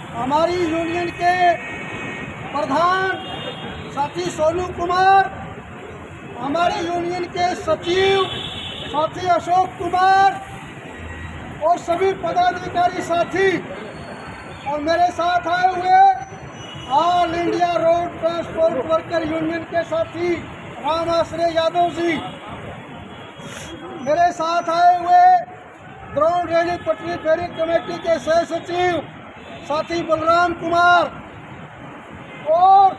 हमारी यूनियन के प्रधान साथी सोनू कुमार, हमारी यूनियन के सचिव साथी अशोक कुमार और सभी पदाधिकारी साथी और मेरे साथ आए हुए all India road transport worker union के साथी राम आश्रय यादव जी, मेरे साथ आए हुए ग्राउंड रेली पटरी फेरी कमेटी के सह सचिव साथी बलराम कुमार और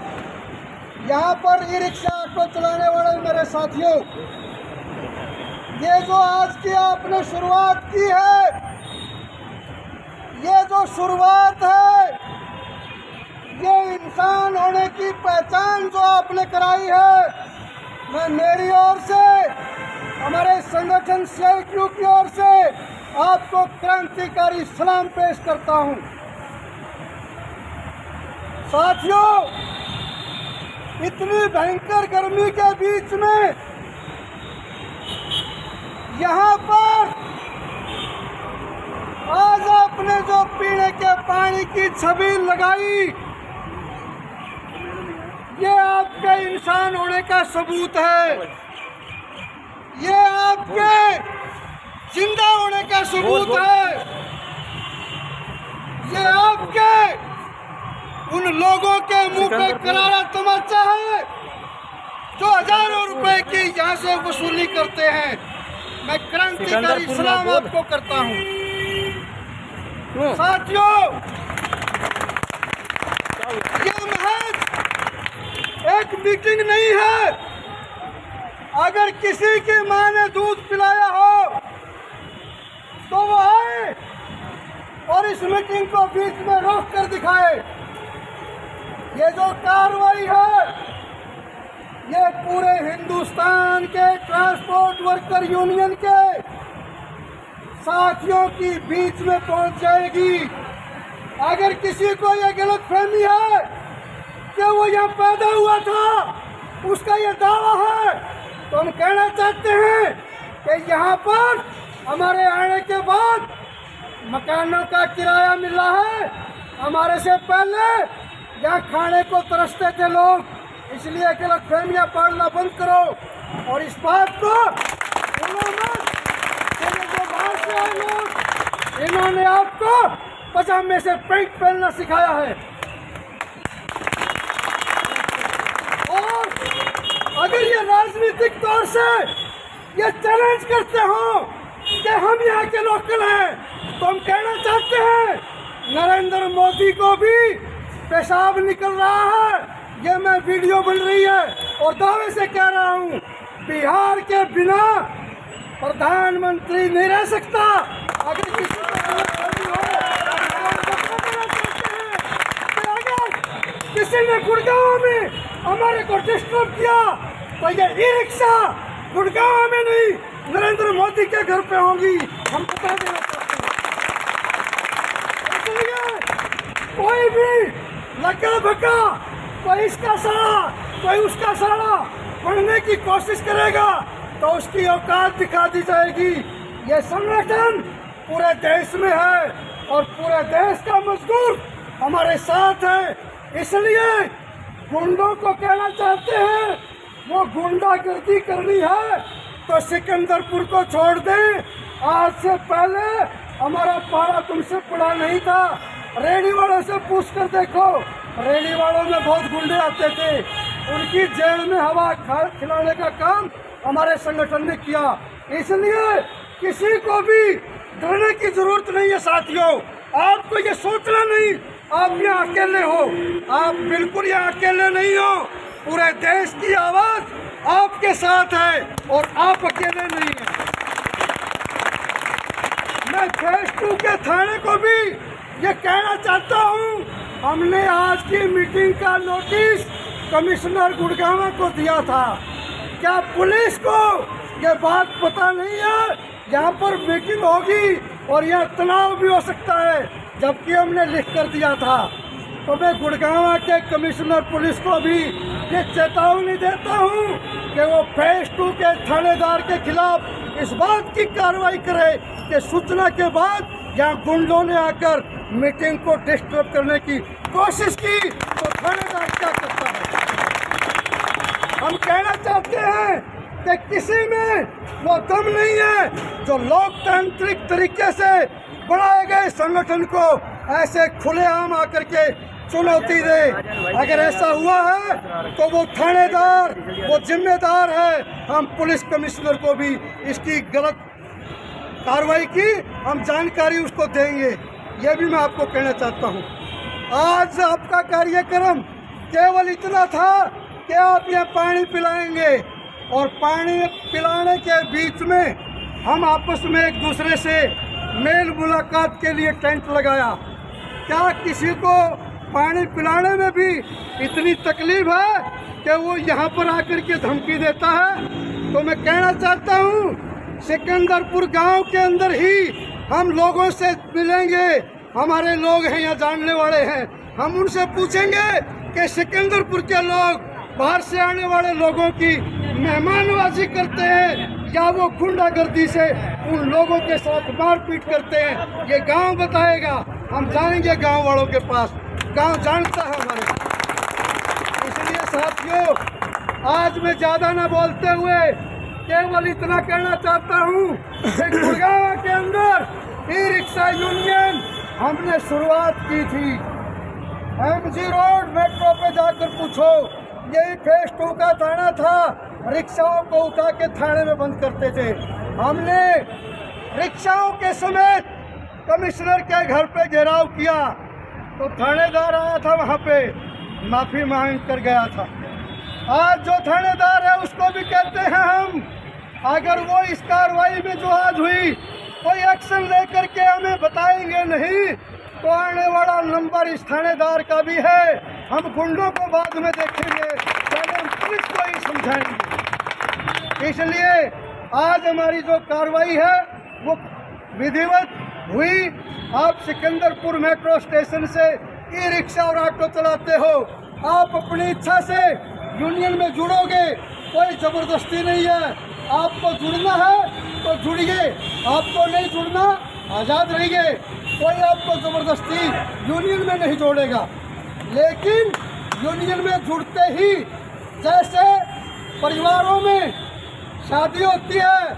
यहाँ पर ई रिक्शा ऑटो चलाने वाले मेरे साथियों, ये जो आज की आपने शुरुआत की है, ये जो शुरुआत है, ये इंसान होने की पहचान जो आपने कराई है, मैं मेरी ओर से, हमारे संगठन CITU की ओर से आपको क्रांतिकारी सलाम पेश करता हूं। साथियों, इतनी भयंकर गर्मी के बीच में यहाँ पर आज आपने जो पीने के पानी की छबील लगाई, ये आपके इंसान होने का सबूत है, ये आपके जिंदा होने का सबूत है, ये आपके उन लोगों के मुंह पे करारा तमाचा है जो हजारों रुपए की यहाँ से वसूली करते हैं। मैं क्रांतिकारी सलाम आपको करता हूँ। साथियों, ये महज एक मीटिंग नहीं है। अगर किसी की माँ ने दूध पिलाया हो तो वो आए और इस मीटिंग को बीच में रोक कर दिखाए। ये जो कार्रवाई है, ये पूरे हिंदुस्तान के ट्रांसपोर्ट वर्कर यूनियन के साथियों की बीच में पहुंच जाएगी। अगर किसी को ये गलतफहमी है कि वो यहाँ पैदा हुआ था, उसका ये दावा है, तो हम कहना चाहते हैं कि यहाँ पर हमारे आने के बाद मकानों का किराया मिला है। हमारे से पहले यहाँ खाने को तरसते थे लोग, इसलिए गलतफहमियां पालना बंद करो। और इस बात को जो बाहर से आए लोग, इन्होंने आपको पजामे से पेंट पहनना सिखाया है। और अगर ये राजनीतिक तौर से ये चैलेंज करते हो कि हम यहाँ के लोकल हैं, तो हम कहना चाहते हैं नरेंद्र मोदी को भी पेशाब निकल रहा है। ये मैं वीडियो बन रही है और दावे से कह रहा हूँ, बिहार के बिना प्रधानमंत्री नहीं रह सकता। अगर किसी को गलतफहमी हो, अगर किसी ने गुड़गांव में हमारे को डिस्टर्ब किया तो ये ई रिक्शा गुड़गांव में नहीं, नरेंद्र मोदी के घर पे होंगी। हम बता देना चाहते हैं। इसलिए कोई भी लगा भगा, कोई इसका साड़ा, कोई उसका साड़ा पढ़ने की कोशिश करेगा तो उसकी औकात दिखा दी जाएगी। ये संगठन पूरे देश में है और पूरे देश का मजदूर हमारे साथ है। इसलिए गुंडों को कहना चाहते हैं, वो गुंडागर्दी करनी है तो सिकंदरपुर को छोड़ दें। आज से पहले हमारा पारा तुमसे पड़ा नहीं था। रेडी वालों से पूछ कर देखो, रेडी वालों में बहुत गुंडे आते थे, उनकी जेल में हवा खिलाने का काम हमारे संगठन ने किया। इसलिए किसी को भी डरने की जरूरत नहीं है। साथियों, आपको ये सोचना नहीं आप यहाँ अकेले हो, आप बिल्कुल यहाँ अकेले नहीं हो। पूरे देश की आवाज आपके साथ है और आप अकेले नहीं हैं। मैं फेज 2 के थाने को भी ये कहना चाहता हूँ, हमने आज की मीटिंग का नोटिस कमिश्नर गुड़गांव को दिया था। क्या पुलिस को ये बात पता नहीं है यहाँ पर मीटिंग होगी और यह तनाव भी हो सकता है, जबकि हमने लिख कर दिया था। तो मैं गुड़गांव के कमिश्नर पुलिस को भी ये चेतावनी देता हूँ कि वो फेज 2 के थानेदार के खिलाफ इस बात की कार्रवाई करे कि सूचना के बाद यहाँ गुंडों ने आकर मीटिंग को डिस्टर्ब करने की कोशिश की तो थानेदार क्या करता है? हम कहना चाहते हैं कि किसी में वो दम नहीं है जो लोकतांत्रिक तरीके से बनाए गए संगठन को ऐसे खुलेआम आकर के चुनौती दे। अगर ऐसा हुआ है तो वो थानेदार वो जिम्मेदार है। हम पुलिस कमिश्नर को भी इसकी गलत कार्रवाई की हम जानकारी उसको देंगे, ये भी मैं आपको कहना चाहता हूँ। आज आपका कार्यक्रम केवल इतना था कि आप यहाँ पानी पिलाएंगे और पानी पिलाने के बीच में हम आपस में एक दूसरे से मेल मुलाकात के लिए टेंट लगाया। क्या किसी को पानी पिलाने में भी इतनी तकलीफ है कि वो यहाँ पर आकर के धमकी देता है? तो मैं कहना चाहता हूँ सिकंदरपुर गांव के अंदर ही हम लोगों से मिलेंगे। हमारे लोग हैं यहाँ जानने वाले हैं, हम उनसे पूछेंगे कि सिकंदरपुर के लोग बाहर से आने वाले लोगों की मेहमानबाजी करते हैं या वो गुंडागर्दी से उन लोगों के साथ मारपीट करते हैं। ये गांव बताएगा। हम जाएंगे गांव वालों के पास, गांव जानता है हमारे। इसलिए साथियों, आज मैं ज़्यादा ना बोलते हुए केवल इतना कहना चाहता हूँ कि गुड़गांव के अंदर ई रिक्शा यूनियन हमने शुरुआत की थी। MG रोड मेट्रो पे जाकर पूछो, यही फेज 2 का थाना था। रिक्शाओं को उठा के थाने में बंद करते थे। हमने रिक्शाओं के समेत कमिश्नर के घर पे घेराव किया तो थानेदार आया था, वहाँ पे माफी मांग कर गया था। आज जो थानेदार है उसको भी कहते हैं हम, अगर वो इस कार्रवाई में जो आज हुई कोई एक्शन लेकर के हमें बताएंगे नहीं तो आने वाला नंबर इस थानेदार का भी है। हम गुंडों को बाद में देखेंगे, पहले हम पुलिस को ही समझाएंगे। इसलिए आज हमारी जो कार्रवाई है वो विधिवत हुई। आप सिकंदरपुर मेट्रो स्टेशन से ई रिक्शा और ऑटो चलाते हो, आप अपनी इच्छा से यूनियन में जुड़ोगे, कोई जबरदस्ती नहीं है। आपको जुड़ना है तो जुड़िए, आपको नहीं जुड़ना आज़ाद रहिए। कोई आपको ज़बरदस्ती यूनियन में नहीं जोड़ेगा। लेकिन यूनियन में जुड़ते ही जैसे परिवारों में शादी होती है,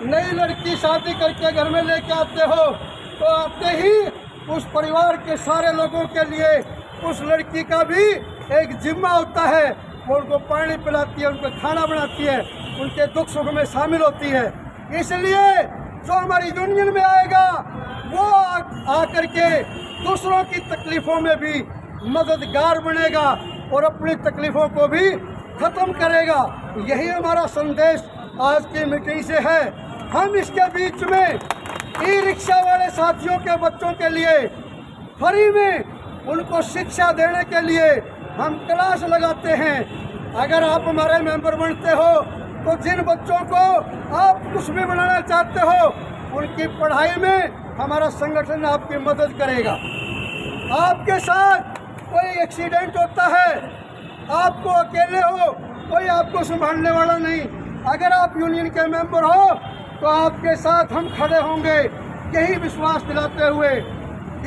नई लड़की शादी करके घर में लेके आते हो तो आते ही उस परिवार के सारे लोगों के लिए उस लड़की का भी एक जिम्मा होता है। वो उनको पानी पिलाती है, उनको खाना बनाती है, उनके दुख सुख में शामिल होती है। इसलिए जो हमारी यूनियन में आएगा वो आकर के दूसरों की तकलीफ़ों में भी मददगार बनेगा और अपनी तकलीफ़ों को भी ख़त्म करेगा। यही हमारा संदेश आज की मीटिंग से है। हम इसके बीच में ई रिक्शा वाले साथियों के बच्चों के लिए फ्री में उनको शिक्षा देने के लिए हम क्लास लगाते हैं। अगर आप हमारे मेंबर बनते हो तो जिन बच्चों को आप कुछ भी बनाना चाहते हो उनकी पढ़ाई में हमारा संगठन आपकी मदद करेगा। आपके साथ कोई एक्सीडेंट होता है, आपको अकेले हो, कोई आपको संभालने वाला नहीं, अगर आप यूनियन के मेंबर हो तो आपके साथ हम खड़े होंगे। यही विश्वास दिलाते हुए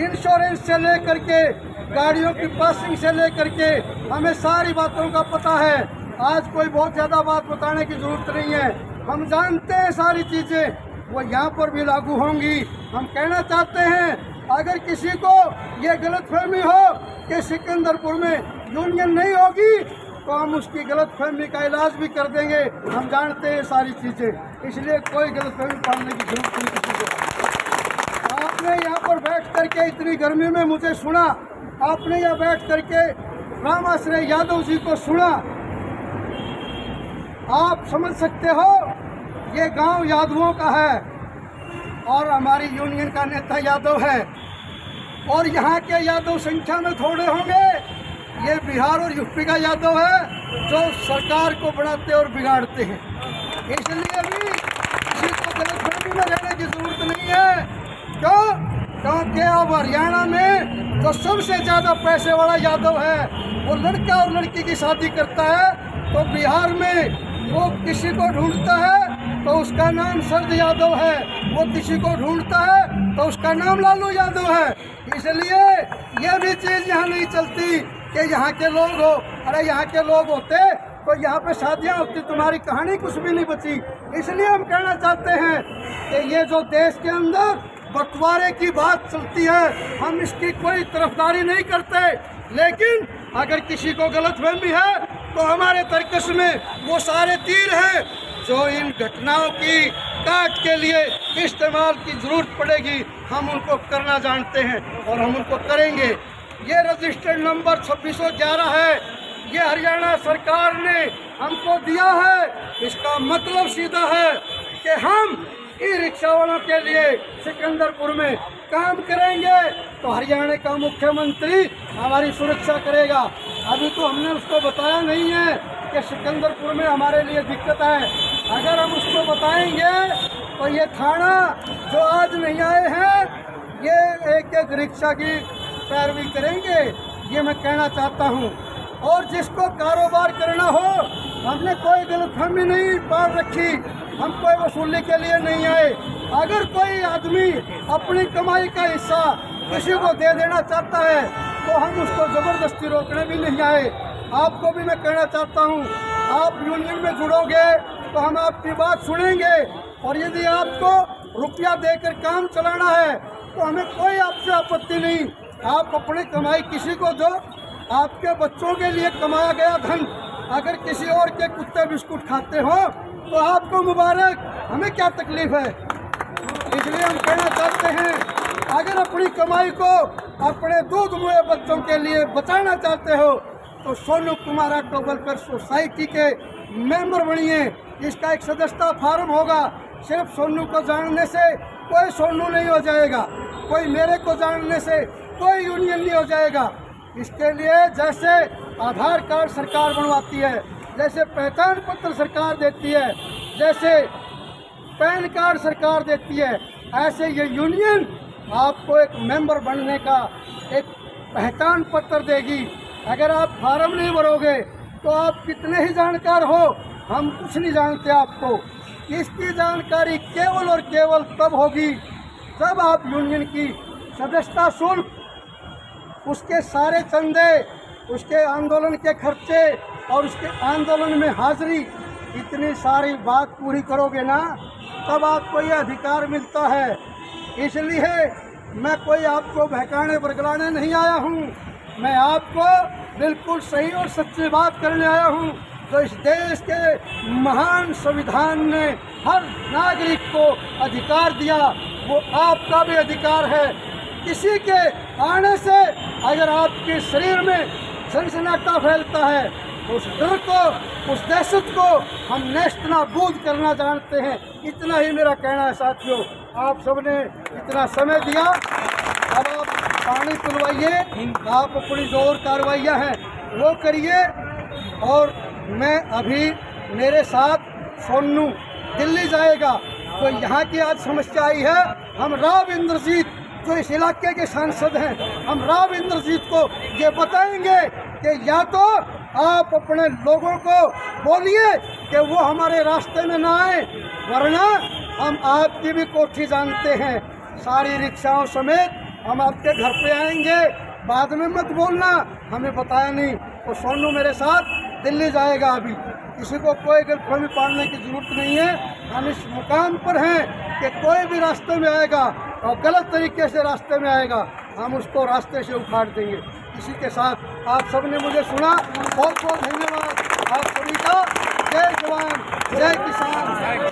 इंश्योरेंस से लेकर के गाड़ियों की पासिंग से लेकर के हमें सारी बातों का पता है। आज कोई बहुत ज़्यादा बात बताने की ज़रूरत नहीं है, हम जानते हैं सारी चीज़ें, वो यहाँ पर भी लागू होंगी। हम कहना चाहते हैं अगर किसी को ये गलतफहमी हो कि सिकंदरपुर में यूनियन नहीं होगी तो हम उसकी गलतफहमी का इलाज भी कर देंगे। हम जानते हैं सारी चीज़ें, इसलिए कोई गलतफहमी पालने की जरूरत नहीं किसी को। आपने यहाँ पर बैठ करके इतनी गर्मी में मुझे सुना, आपने यहाँ बैठ करके रामाश्रय यादव जी को सुना, आप समझ सकते हो ये गांव यादवों का है और हमारी यूनियन का नेता यादव है और यहाँ के यादव संख्या में थोड़े होंगे। ये बिहार और यूपी का यादव है जो सरकार को बढ़ाते और बिगाड़ते हैं। इसलिए भी किसी को गलतफहमी में रहने की जरूरत नहीं है। क्यों? क्योंकि अब हरियाणा में जो सबसे ज़्यादा पैसे वाला यादव है वो लड़का और लड़की की शादी करता है, तो बिहार में वो किसी को ढूंढता है तो उसका नाम शरद यादव है, वो किसी को ढूंढता है तो उसका नाम लालू यादव है। इसलिए ये भी चीज़ यहाँ नहीं चलती कि यहाँ के लोग हो, अरे यहाँ के लोग होते तो यहाँ पे शादियाँ होती, तुम्हारी कहानी कुछ भी नहीं बची। इसलिए हम कहना चाहते हैं कि ये जो देश के अंदर बंटवारे की बात चलती है, हम इसकी कोई तरफदारी नहीं करते, लेकिन अगर किसी को गलतफहमी है तो हमारे तर्कश में वो सारे तीर हैं जो इन घटनाओं की काट के लिए इस्तेमाल की ज़रूरत पड़ेगी, हम उनको करना जानते हैं और हम उनको करेंगे। ये रजिस्टर्ड नंबर 2611 है, ये हरियाणा सरकार ने हमको दिया है। इसका मतलब सीधा है कि हम ई रिक्शा वालों के लिए सिकंदरपुर में काम करेंगे तो हरियाणा का मुख्यमंत्री हमारी सुरक्षा करेगा। अभी तो हमने उसको बताया नहीं है कि सिकंदरपुर में हमारे लिए दिक्कत है। अगर हम उसको बताएंगे तो ये थाना जो आज नहीं आए हैं ये एक एक रिक्शा की पैरवी करेंगे, ये मैं कहना चाहता हूँ। और जिसको कारोबार करना हो, हमने कोई गलतफहमी नहीं पाल रखी, हम कोई वसूली के लिए नहीं आए। अगर कोई आदमी अपनी कमाई का हिस्सा किसी को दे देना चाहता है तो हम उसको ज़बरदस्ती रोकने भी नहीं आए। आपको भी मैं कहना चाहता हूँ, आप यूनियन में जुड़ोगे तो हम आपकी बात सुनेंगे, और यदि आपको रुपया देकर काम चलाना है तो हमें कोई आपसे आपत्ति नहीं। आप अपनी कमाई किसी को दो, आपके बच्चों के लिए कमाया गया धन अगर किसी और के कुत्ते बिस्कुट खाते हो तो आपको मुबारक, हमें क्या तकलीफ है। इसलिए हम कहना चाहते हैं, अगर अपनी कमाई को अपने दूध मुए बच्चों के लिए बचाना चाहते हो तो Sonu Kumar auto welfare society के मेंबर बनिए। इसका एक सदस्यता फार्म होगा। सिर्फ सोनू को जानने से कोई सोनू नहीं हो जाएगा, कोई मेरे को जानने से कोई यूनियन नहीं हो जाएगा। इसके लिए जैसे आधार कार्ड सरकार बनवाती है, जैसे पहचान पत्र सरकार देती है, जैसे पैन कार्ड सरकार देती है, ऐसे ये यूनियन आपको एक मेंबर बनने का एक पहचान पत्र देगी। अगर आप फार्म नहीं भरोगे तो आप कितने ही जानकार हो, हम कुछ नहीं जानते आपको। इसकी जानकारी केवल और केवल तब होगी जब आप यूनियन की सदस्यता शुल्क, उसके सारे चंदे, उसके आंदोलन के खर्चे और उसके आंदोलन में हाजिरी, इतनी सारी बात पूरी करोगे ना, तब आपको ये अधिकार मिलता है। इसलिए मैं कोई आपको बहकाने बरगलाने नहीं आया हूँ, मैं आपको बिल्कुल सही और सच्ची बात करने आया हूँ। जो इस देश के महान संविधान ने हर नागरिक को अधिकार दिया, वो आपका भी अधिकार है। किसी के आने से अगर आपके शरीर में सनसनाटा फैलता है, उस डर को, उस दहशत को हम नेस्त नाबूद करना जानते हैं। इतना ही मेरा कहना है साथियों। आप सबने इतना समय दिया, अब आप पानी पिलवाइए, आप अपनी जो और कार्रवाइयाँ हैं वो करिए। और मैं अभी मेरे साथ सोनू दिल्ली जाएगा, तो यहाँ की आज समस्या आई है। हम राव इंद्रजीत जो इस इलाके के सांसद हैं, हम राव इंद्रजीत को ये बताएंगे कि या तो आप अपने लोगों को बोलिए कि वो हमारे रास्ते में ना आए, वरना हम आपकी भी कोठी जानते हैं, सारी रिक्शाओं समेत हम आपके घर पे आएंगे। बाद में मत बोलना हमें बताया नहीं। तो सोनू मेरे साथ दिल्ली जाएगा। अभी किसी को कोई गलतफहमी पालने की ज़रूरत नहीं है। हम इस मुकाम पर हैं कि कोई भी रास्ते में आएगा और गलत तरीके से रास्ते में आएगा, हम उसको रास्ते से उखाड़ देंगे। इसी के साथ आप सबने मुझे सुना, बहुत बहुत धन्यवाद आप सभी का। जय जवान, जय किसान, जय